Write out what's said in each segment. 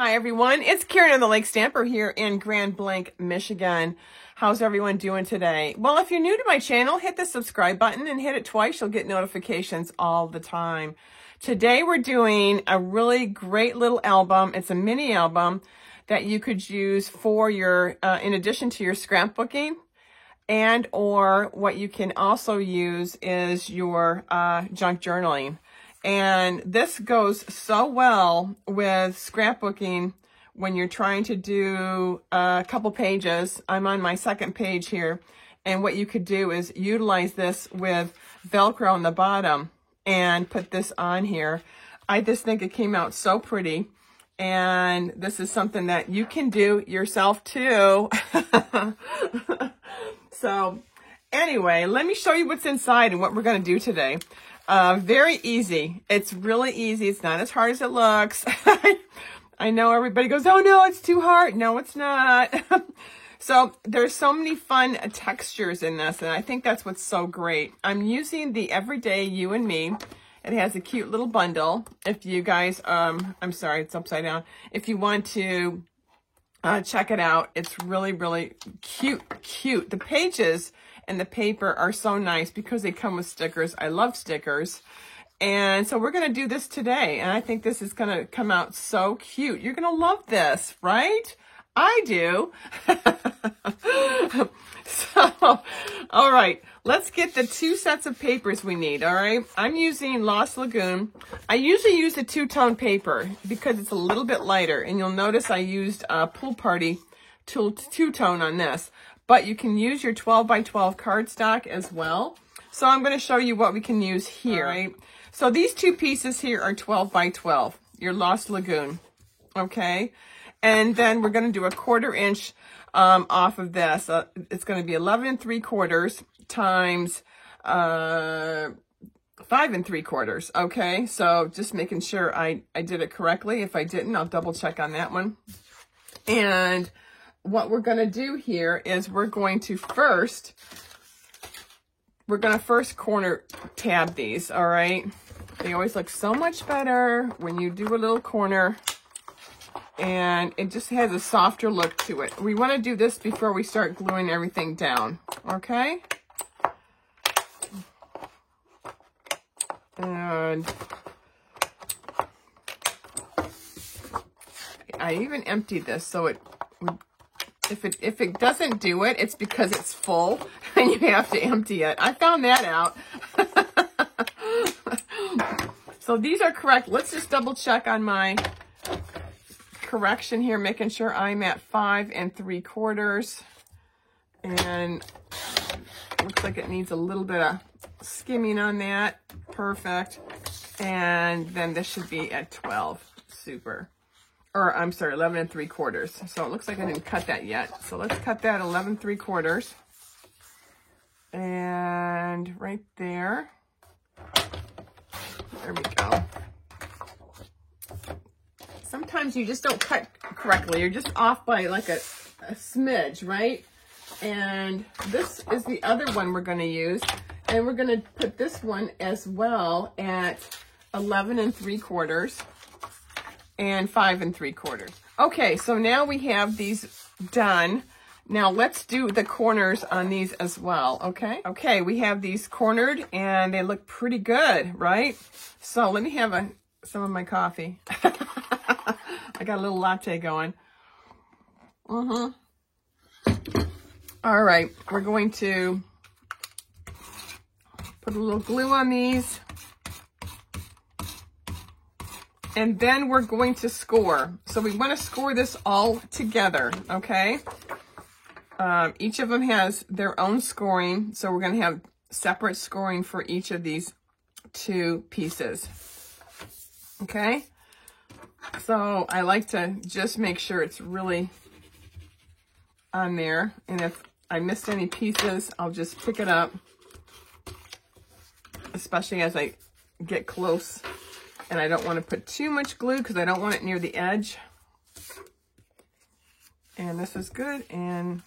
Hi everyone, it's Karen of the Lake Stamper here in Grand Blanc, Michigan. How's everyone doing today? Well, if you're new to my channel, hit the subscribe button and hit it twice. You'll get notifications all the time. Today we're doing a really great little album. It's a mini album that you could use for your, in addition to your scrapbooking, and or what you can also use is your junk journaling. And this goes so well with scrapbooking when you're trying to do a couple pages. I'm on my second page here. And what you could do is utilize this with Velcro on the bottom and put this on here. I just think it came out so pretty. And this is something that you can do yourself too. So anyway, let me show you what's inside and what we're going to do today. Very easy. It's really easy. It's not as hard as it looks. I know everybody goes, oh no, it's too hard. No, it's not. So there's so many fun textures in this, and I think that's what's so great. I'm using the Everyday You and Me. It has a cute little bundle. If you guys, I'm sorry, it's upside down. If you want to check it out, it's really, really cute. The pages and the paper are so nice because they come with stickers. I love stickers. And so we're going to do this today. And I think this is going to come out so cute. You're going to love this, right? I do. So, all right. Let's get the 2 sets of papers we need, all right? I'm using Lost Lagoon. I usually use a 2-tone paper because it's a little bit lighter. And you'll notice I used a Pool Party 2-tone on this. But you can use your 12 by 12 cardstock as well. So I'm going to show you what we can use here. Right? So these 2 pieces here are 12 by 12, your Lost Lagoon, okay? And then we're going to do a 1/4 inch off of this. It's going to be 11 3/4 times 5 3/4, okay? So just making sure I did it correctly. If I didn't, I'll double check on that one. And what we're going to do here is we're going to first corner tab these, all right? They always look so much better when you do a little corner, and it just has a softer look to it. We want to do this before we start gluing everything down, okay? And I even emptied this so it would, if it doesn't do it, it's because it's full and you have to empty it. I found that out. So these are correct. Let's just double check on my correction here, making sure I'm at 5 3/4. And looks like it needs a little bit of skimming on that. Perfect. And then this should be at 12. Super. Or I'm sorry, 11 3/4. So it looks like I didn't cut that yet. So let's cut that 11 3/4. And right there. There we go. Sometimes you just don't cut correctly. You're just off by like a smidge, right? And this is the other one we're going to use. And we're going to put this one as well at 11 3/4. And 5 3/4. Okay, so now we have these done. Now let's do the corners on these as well, okay? Okay, we have these cornered and they look pretty good, right? So let me have some of my coffee. I got a little latte going. All right, we're going to put a little glue on these. And then we're going to score. So we want to score this all together, okay? Each of them has their own scoring. So we're going to have separate scoring for each of these 2 pieces, okay? So I like to just make sure it's really on there. And if I missed any pieces, I'll just pick it up, especially as I get close. And I don't want to put too much glue because I don't want it near the edge. And this is good. And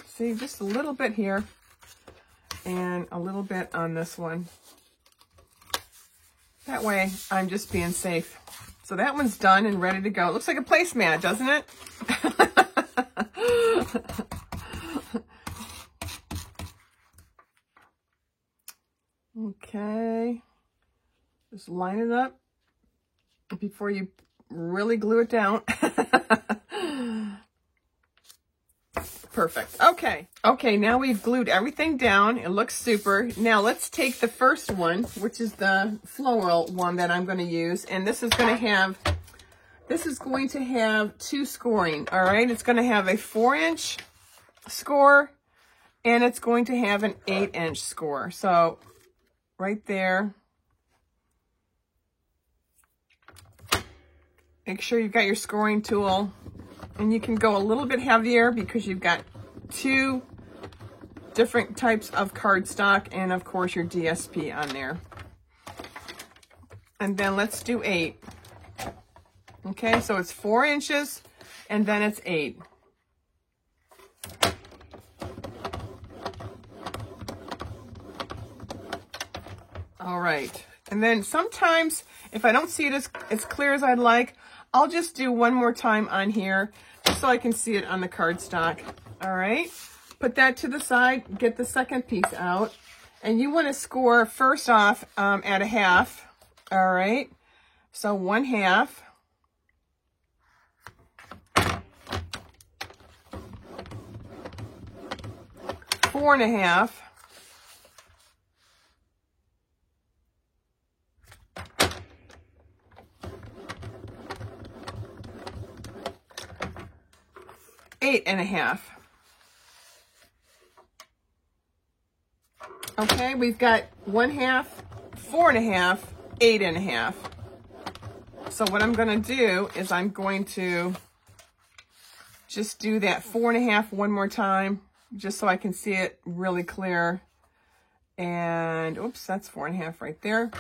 see, just a little bit here. And a little bit on this one. That way, I'm just being safe. So that one's done and ready to go. It looks like a placemat, doesn't it? Okay. Just line it up before you really glue it down. Perfect. Okay. Okay, now we've glued everything down. It looks super. Now let's take the first one, which is the floral one that I'm going to use. And this is going to have two scoring. All right. It's going to have a 4-inch score and it's going to have an 8-inch score. So right there. Make sure you've got your scoring tool. And you can go a little bit heavier because you've got 2 different types of cardstock and of course your DSP on there. And then let's do 8. Okay, so it's 4 inches and then it's 8. All right. And then sometimes if I don't see it as clear as I'd like, I'll just do one more time on here just so I can see it on the cardstock. All right. Put that to the side. Get the second piece out. And you want to score first off at a half. All right. So 1/2. Four and a half. Eight and a half. Okay, we've got 1/2, 4 and a half, 8 and a half. So what I'm going to do is I'm going to just do that 4 and a half one more time, just so I can see it really clear. And oops, that's 4 and a half right there.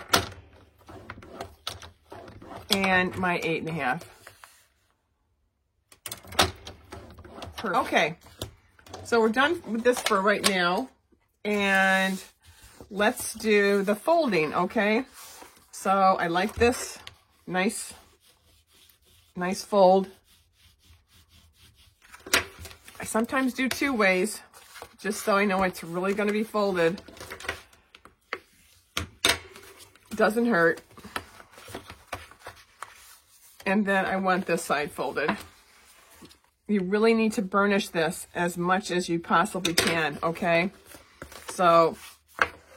And my 8 and a half. Perfect. Okay, so we're done with this for right now, and let's do the folding, okay? So I like this nice fold. I sometimes do 2 ways, just so I know it's really going to be folded. Doesn't hurt. And then I want this side folded. You really need to burnish this as much as you possibly can, okay? So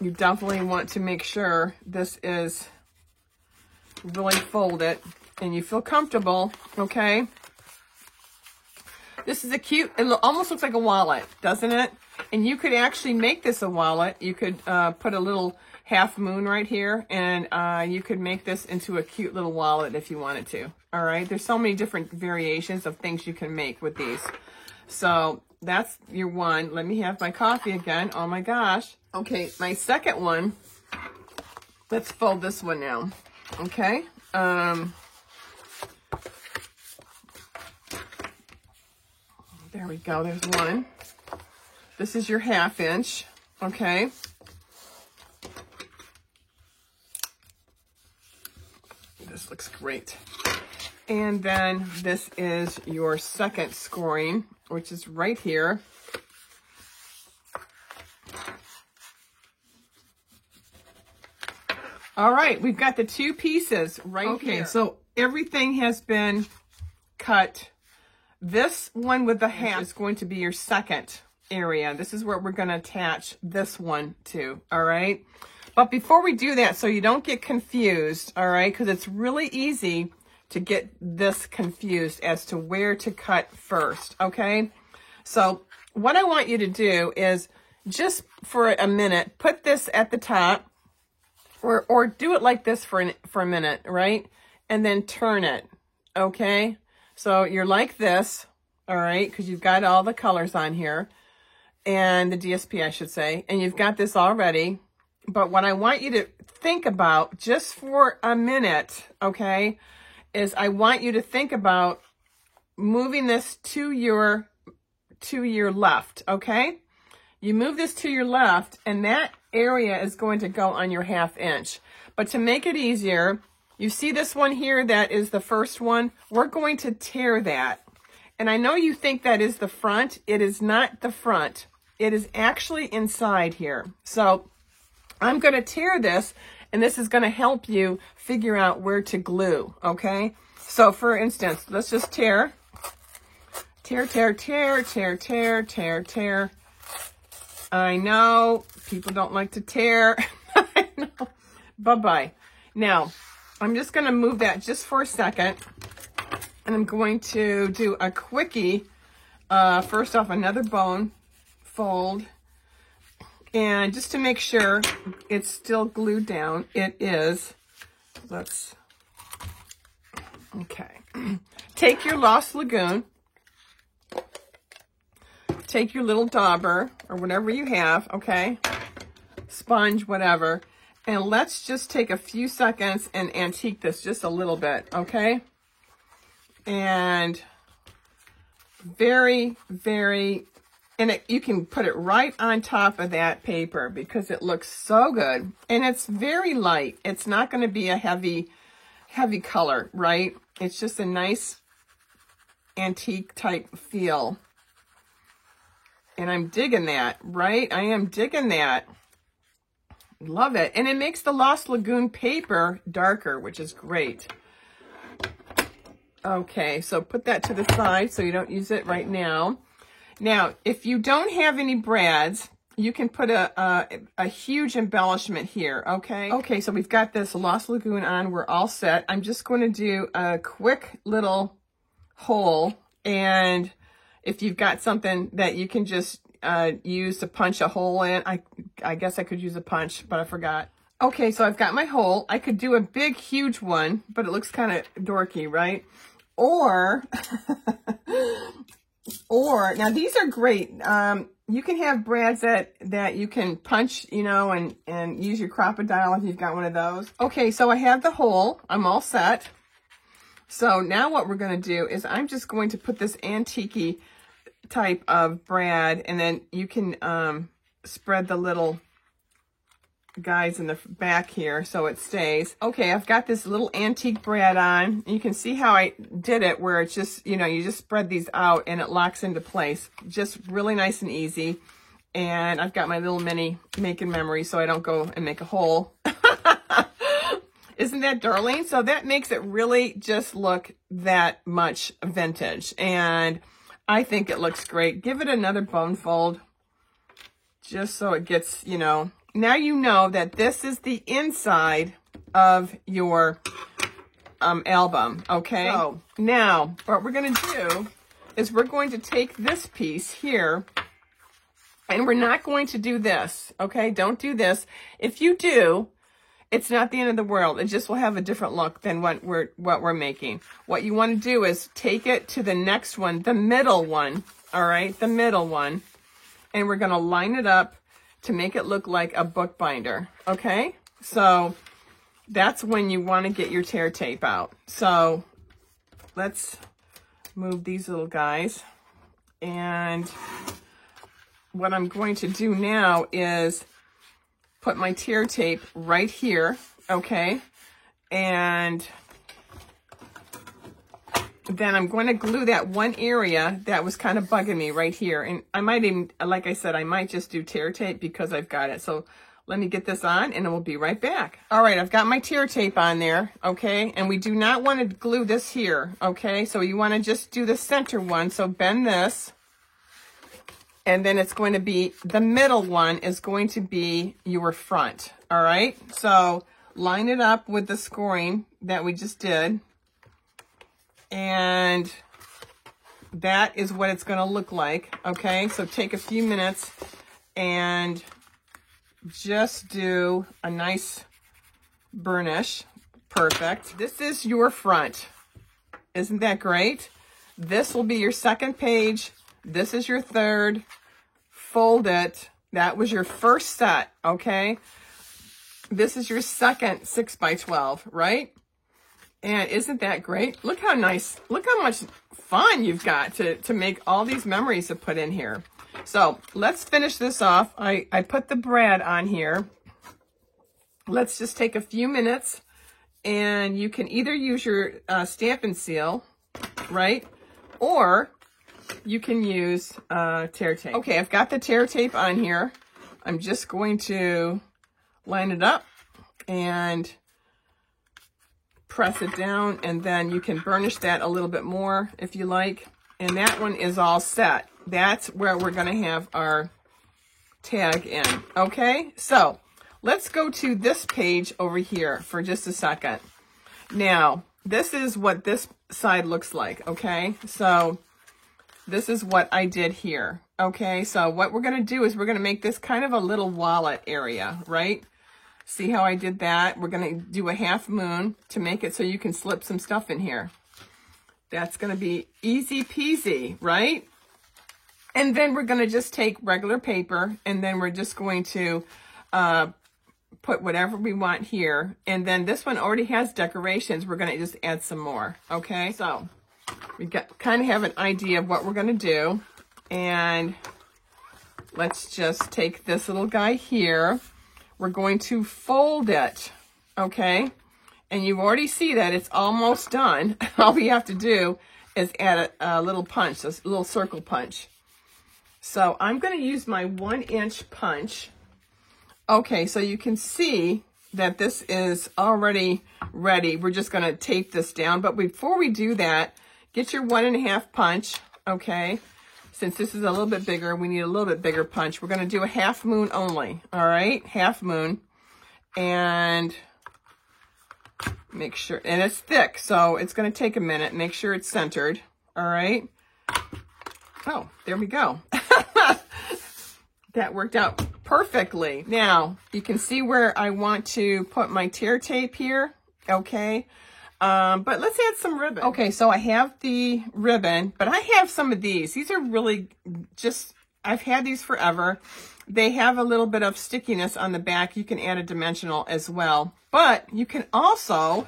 you definitely want to make sure this is really folded and you feel comfortable, okay? This is a cute, it almost looks like a wallet, doesn't it? And you could actually make this a wallet. You could put a little half moon right here, and you could make this into a cute little wallet if you wanted to. All right, there's so many different variations of things you can make with these. So that's your one. Let me have my coffee again. Oh my gosh. Okay, my second one. Let's fold this one now. Okay. There we go. There's one. This is your 1/2 inch. Okay. This looks great. And then this is your second scoring, which is right here. All right, we've got the 2 pieces right here. Okay, so everything has been cut. This one with the 1/2 is going to be your second area. This is where we're going to attach this one to, all right? But before we do that, so you don't get confused, all right, because it's really easy to get this confused as to where to cut first, okay? So what I want you to do is just for a minute, put this at the top, or do it like this for a minute, right? And then turn it, okay? So you're like this, all right, because you've got all the colors on here, and the DSP, I should say, and you've got this already. But what I want you to think about just for a minute, okay, is I want you to think about moving this to your left, okay? You move this to your left, and that area is going to go on your 1/2 inch. But to make it easier, You see this one here, that is the first one. We're going to tear that. And I know you think that is the front. It is not the front. It is actually inside here. So I'm going to tear this, and this is going to help you figure out where to glue, okay? So for instance, let's just tear. Tear, tear, tear, tear, tear, tear, tear. I know people don't like to tear. I know. Bye-bye. Now, I'm just going to move that just for a second. And I'm going to do a quickie. First off, another bone fold. And just to make sure it's still glued down, it is. Okay. Take your Lost Lagoon. Take your little dauber or whatever you have, okay? Sponge, whatever. And let's just take a few seconds and antique this just a little bit, okay? And very, very, and you can put it right on top of that paper because it looks so good. And it's very light. It's not going to be a heavy color, right? It's just a nice antique type feel. And I'm digging that, right? I am digging that. Love it. And it makes the Lost Lagoon paper darker, which is great. Okay, so put that to the side so you don't use it right now. Now, if you don't have any brads, you can put a huge embellishment here, okay? Okay, so we've got this Lost Lagoon on. We're all set. I'm just going to do a quick little hole, and if you've got something that you can just use to punch a hole in, I guess I could use a punch, but I forgot. Okay, so I've got my hole. I could do a big, huge one, but it looks kind of dorky, right? Or now these are great. You can have brads that you can punch, you know, and use your crocodile if you've got one of those. Okay, so I have the hole. I'm all set. So now what we're going to do is I'm just going to put this antique type of brad, and then you can spread the little guys in the back here so it stays. Okay, I've got this little antique brad on. You can see how I did it, where it's just, you know, you just spread these out and it locks into place. Just really nice and easy. And I've got my little mini making memory so I don't go and make a hole. Isn't that darling? So that makes it really just look that much vintage. And I think it looks great. Give it another bone fold just so it gets, you know. Now you know that this is the inside of your album, okay? So now what we're going to do is we're going to take this piece here, and we're not going to do this, okay? Don't do this. If you do, it's not the end of the world. It just will have a different look than what we're making. What you want to do is take it to the next one, the middle one, all right? The middle one. And we're going to line it up to make it look like a bookbinder, okay? So that's when you want to get your tear tape out. So let's move these little guys. And what I'm going to do now is put my tear tape right here, okay? And then I'm going to glue that one area that was kind of bugging me right here. And I might even, like I said, I might just do tear tape because I've got it. So let me get this on and we'll be right back. All right, I've got my tear tape on there, okay? And we do not want to glue this here, okay? So you want to just do the center one. So bend this. And then it's going to be, the middle one is going to be your front, all right? So line it up with the scoring that we just did. And that is what it's going to look like, okay? So take a few minutes and just do a nice burnish. Perfect. This is your front. Isn't that great? This will be your second page. This is your third. Fold it. That was your first set, okay? This is your second 6x12, right? And isn't that great? Look how nice, look how much fun you've got to make all these memories to put in here. So let's finish this off. I put the brad on here. Let's just take a few minutes and you can either use your Stampin' Seal, right? Or you can use tear tape. Okay, I've got the tear tape on here. I'm just going to line it up and press it down, and then you can burnish that a little bit more if you like. And that one is all set. That's where we're going to have our tag in. Okay, so let's go to this page over here for just a second. Now, this is what this side looks like, okay? So this is what I did here, okay? So what we're going to do is we're going to make this kind of a little wallet area, right? See how I did that? We're going to do a half moon to make it so you can slip some stuff in here. That's going to be easy peasy, right? And then we're going to just take regular paper, and then we're just going to put whatever we want here. And then this one already has decorations. We're going to just add some more, okay? So we kind of have an idea of what we're going to do. And let's just take this little guy here. We're going to fold it, okay? And you already see that it's almost done. All we have to do is add a little punch, a little circle punch. So I'm going to use my 1-inch punch. Okay, so you can see that this is already ready. We're just going to tape this down. But before we do that, get your 1.5 punch, okay? Since this is a little bit bigger, we need a little bit bigger punch. We're going to do a half moon only, all right? Half moon. And make sure, and it's thick, so it's going to take a minute. Make sure it's centered, all right? Oh, there we go. That worked out perfectly. Now, you can see where I want to put my tear tape here, okay? But let's add some ribbon. Okay, so I have the ribbon, but I have some of these. These are really just, I've had these forever. They have a little bit of stickiness on the back. You can add a dimensional as well. But you can also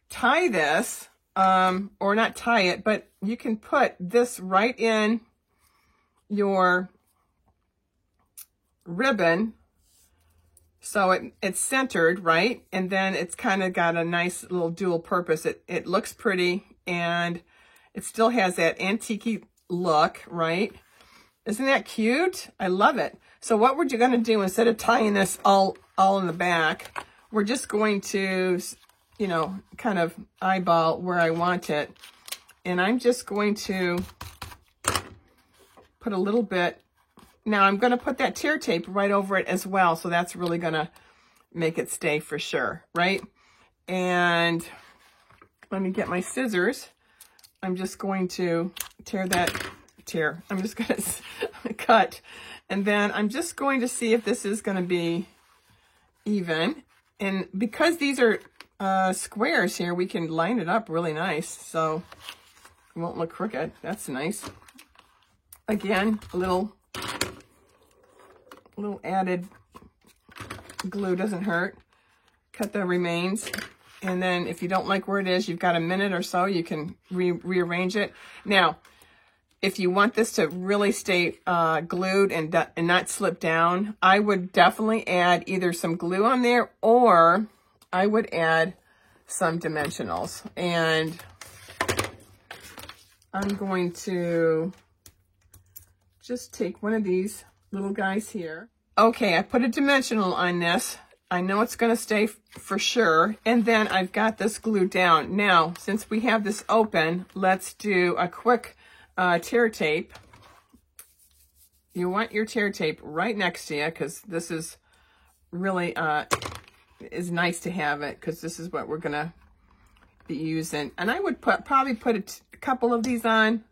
tie this, or not tie it, but you can put this right in your ribbon. So it's centered, right? And then it's kind of got a nice little dual purpose. It looks pretty, and it still has that antique look, right? Isn't that cute? I love it. So what we're going to do, instead of tying this all in the back, we're just going to, you know, kind of eyeball where I want it. And I'm just going to put a little bit. Now I'm going to put that tear tape right over it as well. So that's really going to make it stay for sure, right? And let me get my scissors. I'm just going to I'm just going to cut. And then I'm just going to see if this is going to be even. And because these are squares here, we can line it up really nice. So it won't look crooked. That's nice. Again, a little added glue doesn't hurt. Cut the remains. And then if you don't like where it is, you've got a minute or so, you can rearrange it. Now, if you want this to really stay glued and not slip down, I would definitely add either some glue on there, or I would add some dimensionals. And I'm going to just take one of these little guys here. Okay, I put a dimensional on this. I know it's going to stay for sure. And then I've got this glued down. Now, since we have this open, let's do a quick tear tape. You want your tear tape right next to you, because this is really is nice to have it, because this is what we're going to be using. And I would probably put a couple of these on.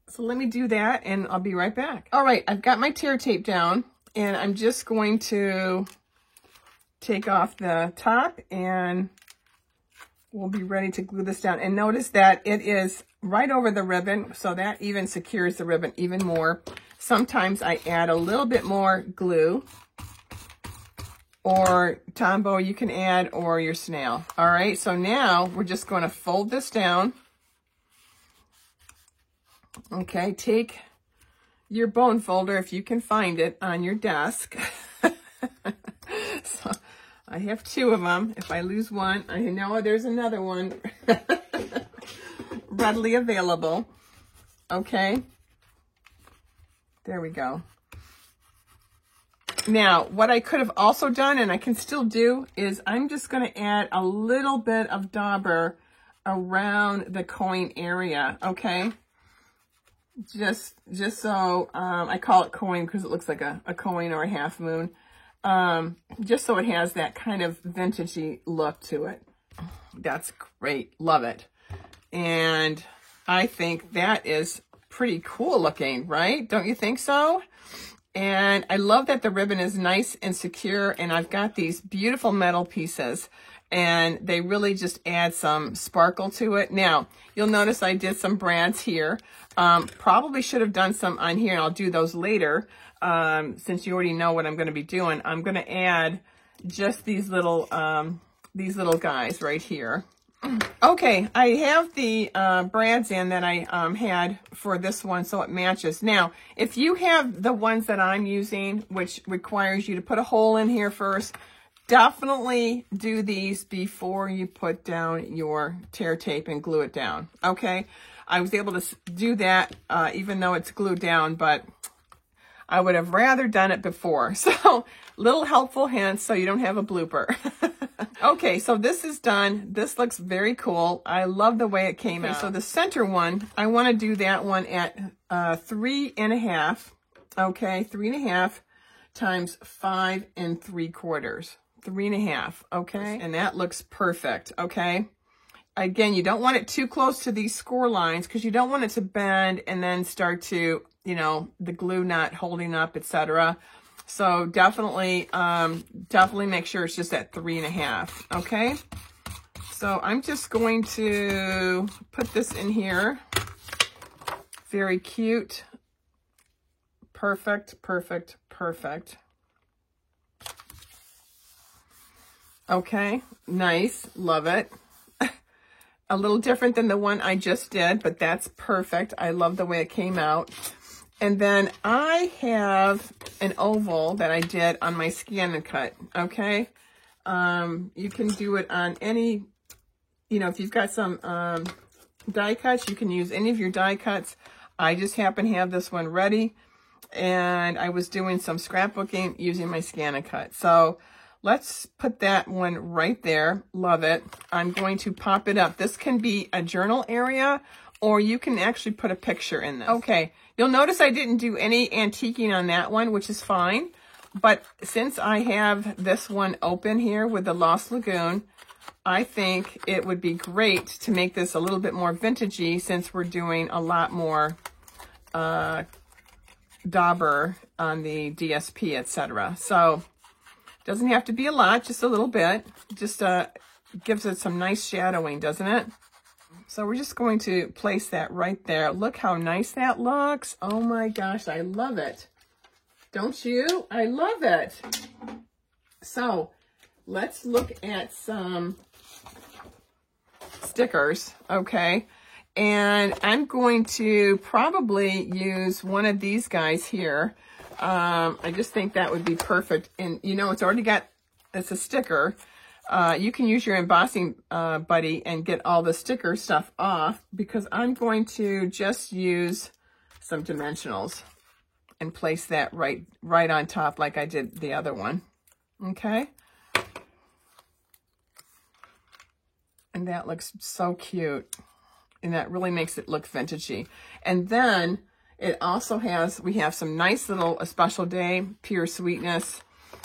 So let me do that, and I'll be right back. All right, I've got my tear tape down, and I'm just going to take off the top, and we'll be ready to glue this down. And notice that it is right over the ribbon, so that even secures the ribbon even more. Sometimes I add a little bit more glue, or Tombow you can add, or your snail. All right, so now we're just going to fold this down. Okay, take your bone folder, if you can find it, on your desk. So I have two of them. If I lose one, I know there's another one readily available. Okay. There we go. Now, what I could have also done, and I can still do, is I'm just going to add a little bit of dauber around the coin area, okay? Just so, I call it coin because it looks like a coin or a half moon. Just so it has that kind of vintagey look to it. That's great. Love it. And I think that is pretty cool looking, right? Don't you think so? And I love that the ribbon is nice and secure, and I've got these beautiful metal pieces, and they really just add some sparkle to it. Now, you'll notice I did some brads here. Probably should have done some on here, and I'll do those later. Since you already know what I'm going to be doing, I'm going to add just these little guys right here. Okay, I have the brads in that I had for this one, so it matches. Now, if you have the ones that I'm using, which requires you to put a hole in here first, definitely do these before you put down your tear tape and glue it down, okay? I was able to do that even though it's glued down, but I would have rather done it before. So, little helpful hints so you don't have a blooper. Okay, so this is done. This looks very cool. I love the way it came out. So the center one, I want to do that one at 3.5. Okay, 3.5 times 5 3/4. 3.5. Okay, and that looks perfect. Okay. Again, you don't want it too close to these score lines because you don't want it to bend and then start to, you know, the glue not holding up, etc. So definitely make sure it's just at 3.5, okay? So I'm just going to put this in here. Very cute. Perfect, perfect, perfect. Okay, nice, love it. A little different than the one I just did, but that's perfect. I love the way it came out. And then I have an oval that I did on my Scan and Cut, okay? You can do it on any, you know, if you've got some die cuts, you can use any of your die cuts. I just happen to have this one ready, and I was doing some scrapbooking using my Scan and Cut. So let's put that one right there. Love it. I'm going to pop it up. This can be a journal area, or you can actually put a picture in this. Okay, you'll notice I didn't do any antiquing on that one, which is fine. But since I have this one open here with the Lost Lagoon, I think it would be great to make this a little bit more vintagey since we're doing a lot more dauber on the DSP, etc. So it doesn't have to be a lot, just a little bit. Just gives it some nice shadowing, doesn't it? So we're just going to place that right there. Look how nice that looks. Oh my gosh, I love it. Don't you? I love it. So let's look at some stickers, okay? And I'm going to probably use one of these guys here. I just think that would be perfect. And you know, it's already got, it's a sticker. You can use your embossing buddy and get all the sticker stuff off, because I'm going to just use some dimensionals and place that right on top like I did the other one. Okay. And that looks so cute. And that really makes it look vintagey. And then it also has, we have some nice little A Special Day, Pure Sweetness,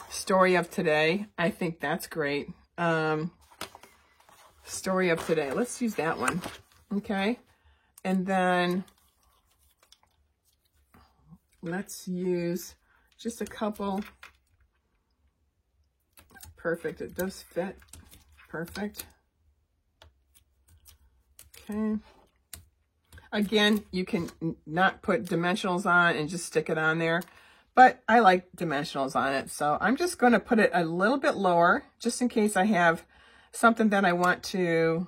Story of Today. I think that's great. Story of Today. Let's use that one. Okay. And then let's use just a couple. Perfect. It does fit. Perfect. Okay. Again, you can not put dimensionals on and just stick it on there, but I like dimensionals on it. So I'm just going to put it a little bit lower just in case I have something that I want to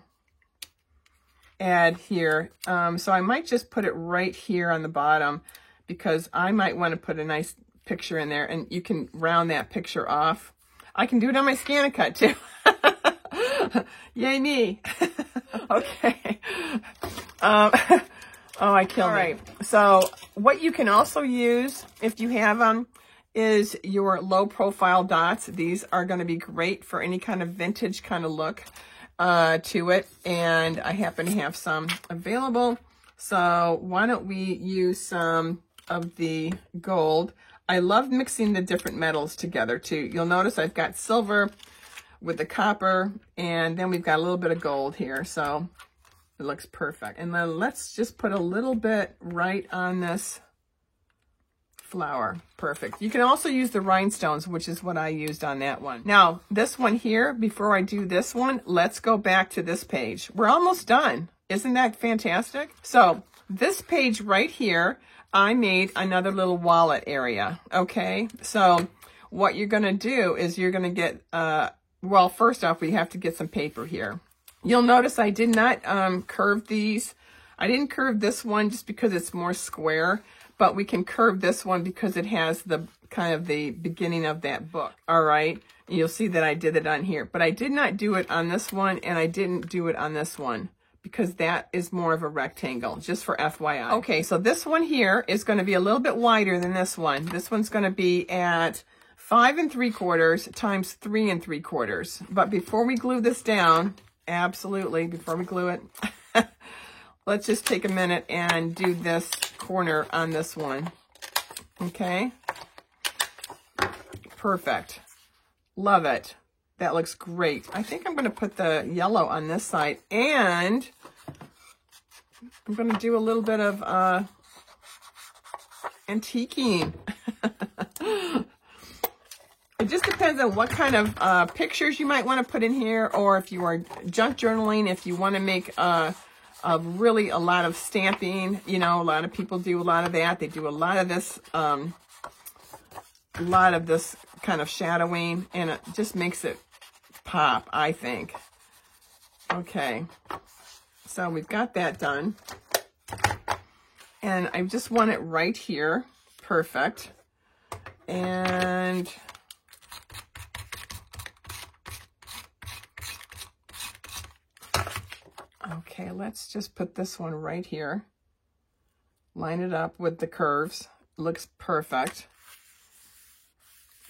add here. So I might just put it right here on the bottom, because I might want to put a nice picture in there, and you can round that picture off. I can do it on my ScanNCut too. Yay me. Okay. Oh, I killed it. All right. So what you can also use if you have them is your low profile dots. These are going to be great for any kind of vintage kind of look to it. And I happen to have some available. So why don't we use some of the gold. I love mixing the different metals together too. You'll notice I've got silver with the copper, and then we've got a little bit of gold here. So it looks perfect. And then let's just put a little bit right on this flower. Perfect. You can also use the rhinestones, which is what I used on that one. Now, this one here, before I do this one, let's go back to this page. We're almost done. Isn't that fantastic? So this page right here, I made another little wallet area. Okay. So what you're going to do is you're going to get, well, first off, we have to get some paper here. You'll notice I did not curve these. I didn't curve this one just because it's more square, but we can curve this one because it has the kind of the beginning of that book. All right. You'll see that I did it on here, but I did not do it on this one, and I didn't do it on this one because that is more of a rectangle, just for FYI. Okay, so this one here is going to be a little bit wider than this one. This one's going to be at 5 3/4 times 3 3/4. But before we glue this down, absolutely, before we glue it, let's just take a minute and do this corner on this one. Okay. Perfect. Love it. That looks great. I think I'm going to put the yellow on this side, and I'm going to do a little bit of antiquing. It just depends on what kind of pictures you might want to put in here, or if you are junk journaling, if you want to make really a lot of stamping. You know, a lot of people do a lot of that. They do a lot of this kind of shadowing, and it just makes it pop, I think. Okay, so we've got that done, and I just want it right here. Perfect. And okay, let's just put this one right here. Line it up with the curves. Looks perfect.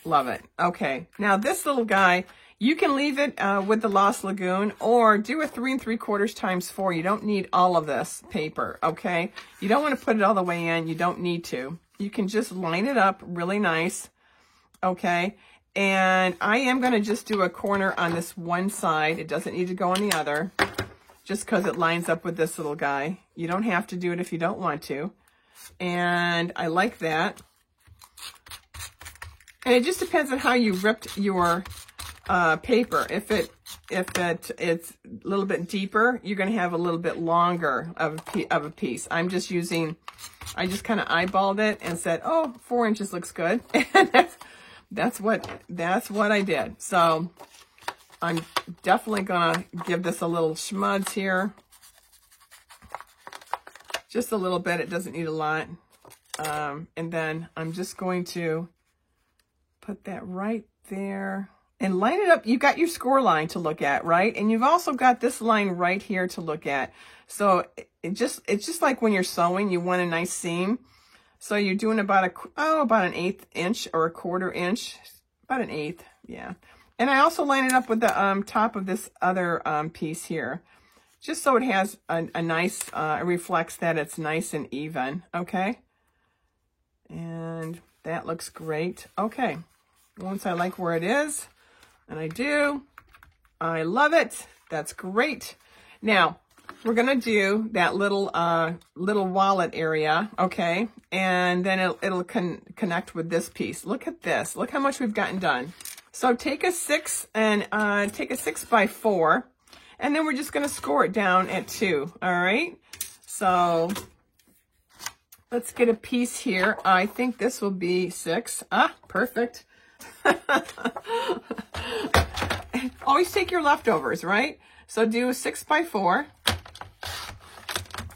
Love it. Okay, now this little guy, you can leave it with the Lost Lagoon, or do a 3 3/4 times 4. You don't need all of this paper, okay? You don't want to put it all the way in. You don't need to. You can just line it up really nice, okay? And I am going to just do a corner on this one side. It doesn't need to go on the other, just because it lines up with this little guy. You don't have to do it if you don't want to. And I like that. And it just depends on how you ripped your paper. If it's a little bit deeper, you're going to have a little bit longer of a piece. I just kind of eyeballed it and said, oh, 4 inches looks good. And that's what I did. So I'm definitely going to give this a little schmudds here. Just a little bit. It doesn't need a lot. And then I'm just going to put that right there and line it up. You got your score line to look at, right? And you've also got this line right here to look at. So it's just like when you're sewing, you want a nice seam. So you're doing about an 1/8 inch or a 1/4 inch, about an 1/8, yeah. And I also line it up with the top of this other piece here, just so it has a nice, it reflects that it's nice and even, okay? And that looks great. Okay, once I like where it is, and I do, I love it. That's great. Now, we're going to do that little wallet area, okay? And then it'll connect with this piece. Look at this. Look how much we've gotten done. So take a 6 and take a 6x4, and then we're just going to score it down at 2, all right? So let's get a piece here. I think this will be 6. Ah, perfect. Always take your leftovers, right? So do a 6x4.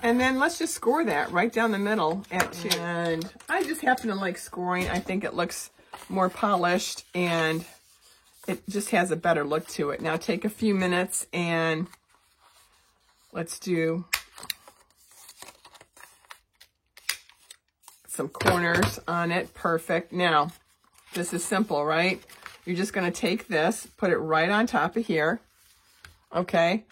And then let's just score that right down the middle at 2. And I just happen to like scoring. I think it looks more polished and it just has a better look to it. Now take a few minutes and let's do some corners on it. Perfect. Now, this is simple, right? You're just going to take this, put it right on top of here. Okay.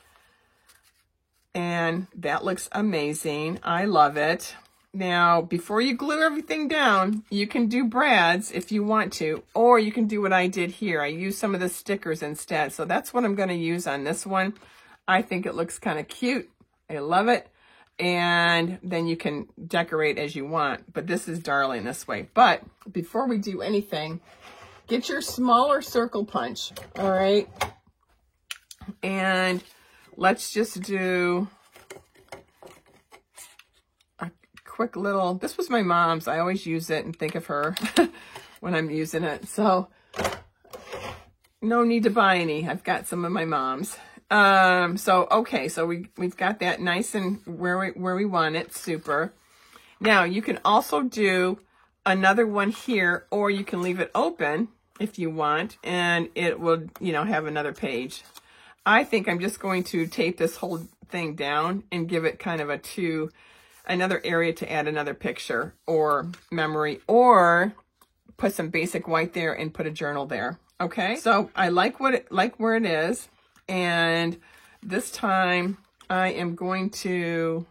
And that looks amazing. I love it. Now, before you glue everything down, you can do brads if you want to, or you can do what I did here. I used some of the stickers instead. So that's what I'm going to use on this one. I think it looks kind of cute. I love it. And then you can decorate as you want. But this is darling this way. But before we do anything, get your smaller circle punch. All right. And let's just do a quick little, this was my mom's. I always use it and think of her when I'm using it. So no need to buy any. I've got some of my mom's. Okay, so we've got that nice and where we want it. Super. Now you can also do another one here, or you can leave it open if you want, and it will, you know, have another page. I think I'm just going to tape this whole thing down and give it kind of another area to add another picture or memory, or put some basic white there and put a journal there. Okay, so I like where it is. And this time I am going to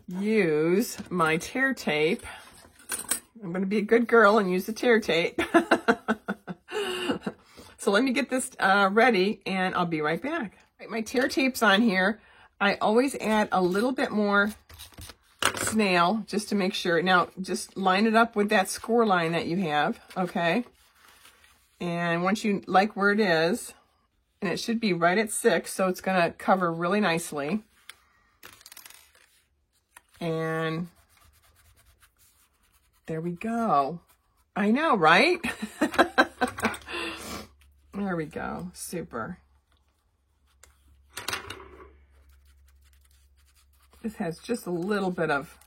use my tear tape. I'm going to be a good girl and use the tear tape. So let me get this ready and I'll be right back. Right, my tear tape's on here. I always add a little bit more snail just to make sure. Now just line it up with that score line that you have, okay? And once you like where it is, and it should be right at 6, so it's going to cover really nicely. And there we go. I know, right? There we go. Super. This has just a little bit of,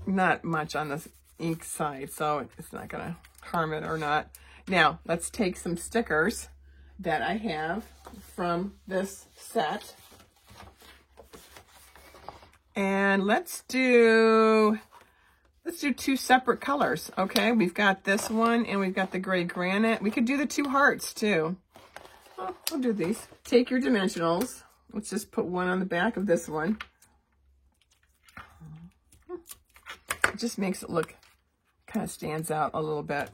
not much on this ink side, so it's not going to harm it or not. Now, let's take some stickers that I have from this set. And let's do 2 separate colors, okay? We've got this one and we've got the gray granite. We could do the 2 hearts too. Well, we'll do these. Take your dimensionals. Let's just put one on the back of this one. It just makes it look, kind of stands out a little bit.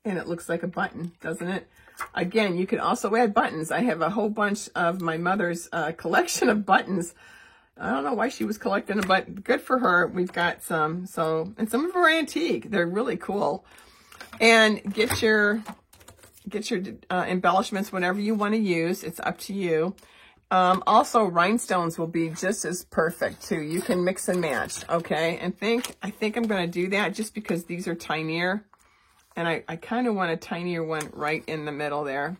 And it looks like a button, doesn't it? Again, you can also add buttons. I have a whole bunch of my mother's collection of buttons. I don't know why she was collecting them, but good for her. We've got some. So, and some of them are antique. They're really cool. And get your embellishments whenever you want to use. It's up to you. Also, rhinestones will be just as perfect too. You can mix and match, okay? And I think I'm going to do that just because these are tinier. And I kind of want a tinier one right in the middle there.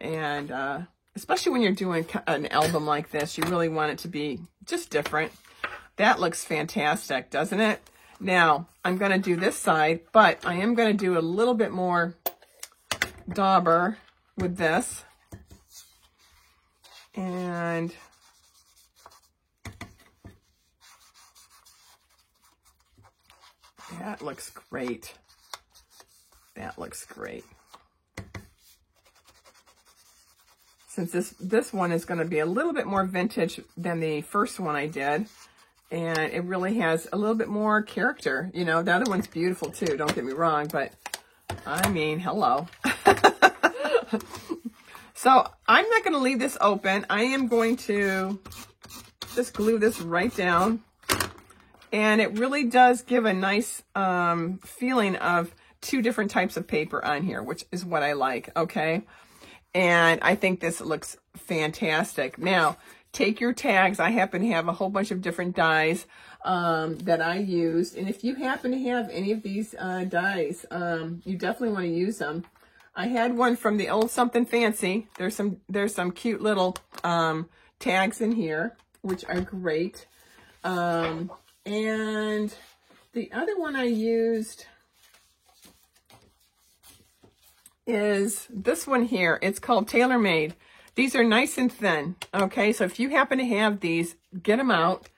And especially when you're doing an album like this, you really want it to be just different. That looks fantastic, doesn't it? Now, I'm going to do this side, but I am going to do a little bit more dauber with this. And that looks great. That looks great. Since this one is going to be a little bit more vintage than the first one I did, and it really has a little bit more character. You know, the other one's beautiful too, don't get me wrong, but I mean, hello. So I'm not going to leave this open. I am going to just glue this right down, and it really does give a nice feeling of 2 different types of paper on here, which is what I like, okay? And I think this looks fantastic. Now, take your tags. I happen to have a whole bunch of different dies that I used. And if you happen to have any of these dies, you definitely want to use them. I had one from the old Something Fancy. There's some cute little tags in here, which are great. And the other one I used is this one here. It's called TaylorMade. These are nice and thin, okay? So if you happen to have these, get them out.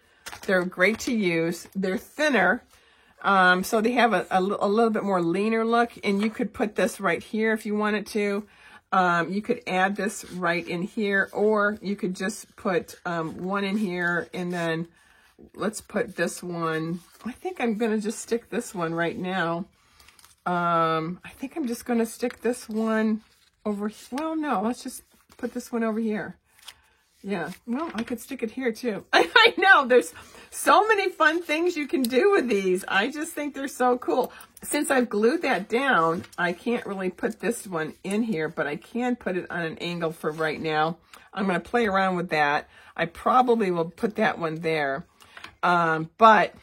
They're great to use. They're thinner, so they have a little bit more leaner look, and you could put this right here if you wanted to. You could add this right in here, or you could just put one in here, and then let's put this one. I think I'm going to just stick this one right now. I think I'm just going to stick this one over. Well, no, let's just put this one over here. Yeah, well, I could stick it here too. I know, there's so many fun things you can do with these. I just think they're so cool. Since I've glued that down, I can't really put this one in here, but I can put it on an angle for right now. I'm going to play around with that. I probably will put that one there. But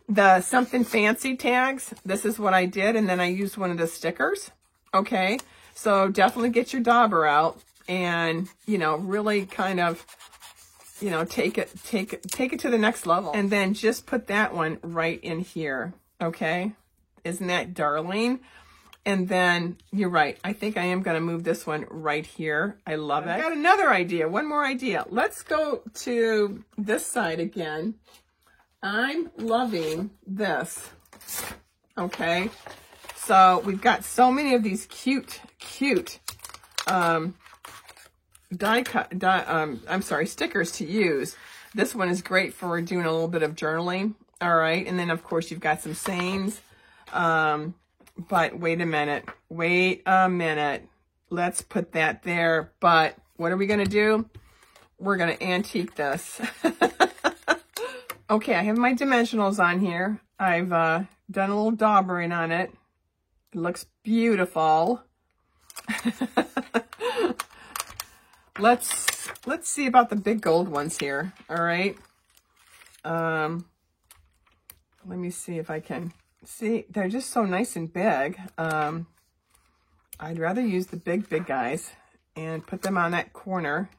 the something fancy tags, this is what I did, and then I used one of the stickers. Okay, so definitely get your dauber out. And, you know, really kind of, you know, take it to the next level. And then just put that one right in here, okay? Isn't that darling? And then, you're right, I think I am going to move this one right here. I love it. I've got another idea, one more idea. Let's go to this side again. I'm loving this, okay? So, we've got so many of these cute, stickers to use. This one is great for doing a little bit of journaling. All right. And then of course you've got some sayings. But wait a minute. Let's put that there. But what are we going to do? We're going to antique this. Okay. I have my dimensionals on here. I've done a little daubering on it. It looks beautiful. Let's see about the big gold ones here. All right. Let me see if I can see. They're just so nice and big. I'd rather use the big guys and put them on that corner.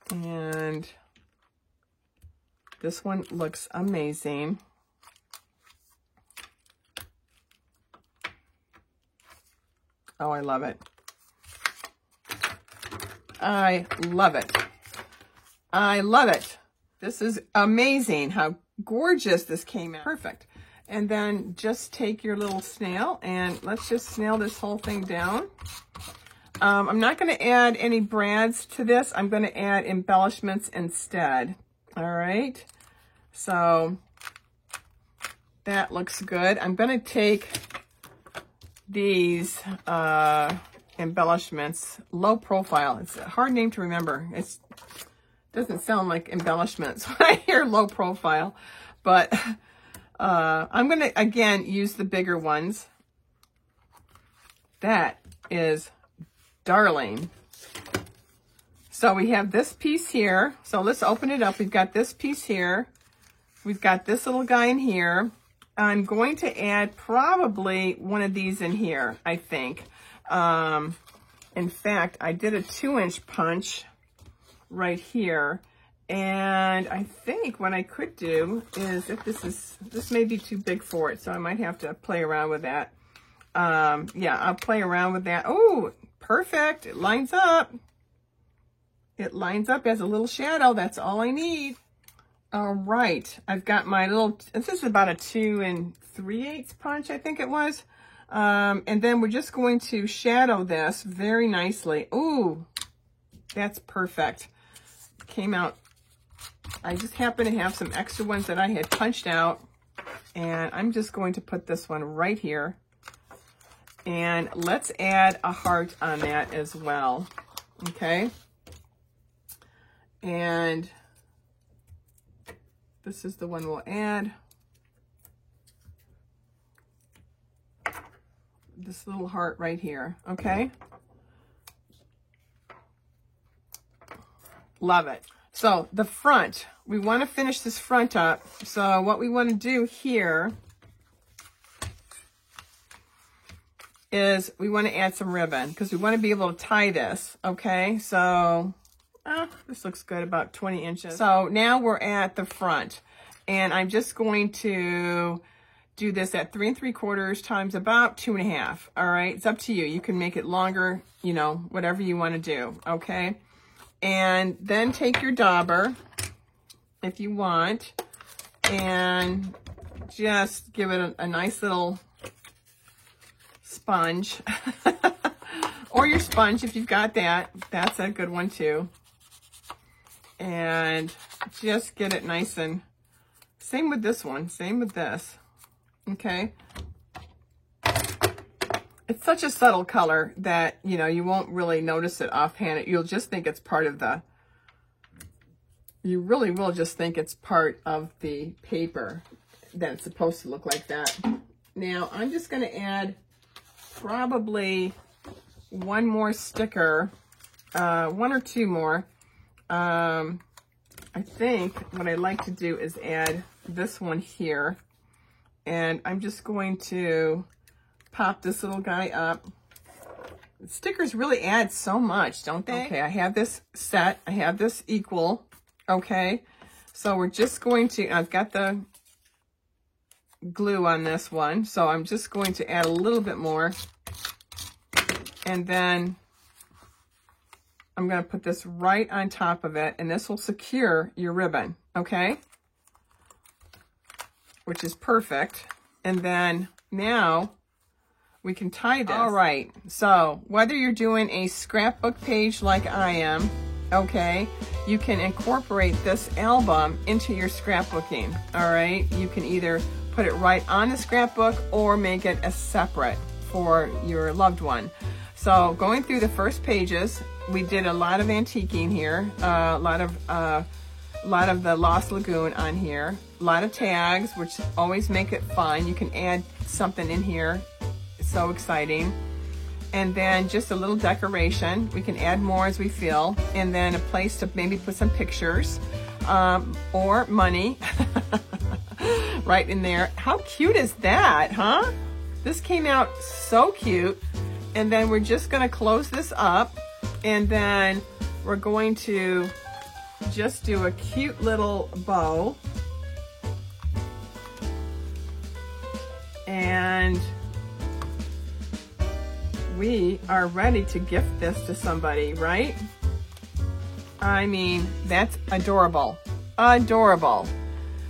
And this one looks amazing. Oh, I love it. I love it. I love it. This is amazing how gorgeous this came out. Perfect. And then just take your little snail and let's just snail this whole thing down. I'm not going to add any brads to this. I'm going to add embellishments instead. All right. So that looks good. I'm going to take these embellishments, low profile. It's a hard name to remember. It doesn't sound like embellishments when I hear low profile, but I'm going to, again, use the bigger ones. That is darling. So we have this piece here. So let's open it up. We've got this piece here. We've got this little guy in here. I'm going to add probably one of these in here, I think. In fact, I did a 2-inch punch right here. And I think what I could do is, if this may be too big for it, so I might have to play around with that. Yeah, I'll play around with that. Oh, perfect. It lines up. It lines up as a little shadow. That's all I need. All right. I've got my little, this is about a 2 3/8 punch, I think it was. And then we're just going to shadow this very nicely. Ooh, that's perfect. Came out. I just happen to have some extra ones that I had punched out. And I'm just going to put this one right here. And let's add a heart on that as well. Okay. And this is the one we'll add. This little heart right here. Okay. Love it. So the front, we want to finish this front up. So what we want to do here is we want to add some ribbon because we want to be able to tie this. Okay, so this looks good, about 20 inches. So now we're at the front, and I'm just going to do this at 3 3/4 times about 2 1/2. All right, it's up to you. You can make it longer, you know, whatever you want to do. Okay, and then take your dauber if you want, and just give it a nice little sponge, or your sponge if you've got that. That's a good one too. And just get it nice and, same with this one, same with this. Okay. It's such a subtle color that, you know, you won't really notice it offhand. You'll just think it's part of the, you really will just think it's part of the paper, that it's supposed to look like that. Now, I'm just going to add probably one more sticker, 1 or 2 more. I think what I like to do is add this one here, and I'm just going to pop this little guy up. Stickers really add so much, don't they? Okay, I have this set. I have this equal. Okay, so we're just going to, I've got the glue on this one, so I'm just going to add a little bit more, and then I'm going to put this right on top of it, and this will secure your ribbon, okay? Which is perfect. And then now we can tie this. All right, so whether you're doing a scrapbook page like I am, okay, you can incorporate this album into your scrapbooking, all right? You can either put it right on the scrapbook or make it a separate for your loved one. So going through the first pages, we did a lot of antiquing here, a lot of the Lost Lagoon on here, a lot of tags, which always make it fun. You can add something in here. It's so exciting. And then just a little decoration. We can add more as we feel. And then a place to maybe put some pictures or money right in there. How cute is that, huh? This came out so cute. And then we're just going to close this up, and then we're going to just do a cute little bow. And we are ready to gift this to somebody, right? I mean, that's adorable. Adorable.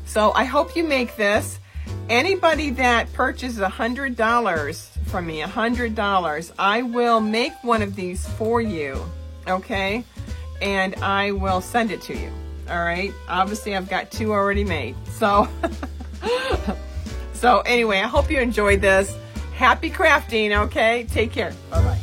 So I hope you make this. Anybody that purchases $100 from me, $100, I will make one of these for you, okay? And I will send it to you, all right? Obviously, I've got 2 already made. So, so anyway, I hope you enjoyed this. Happy crafting, okay? Take care. Bye-bye.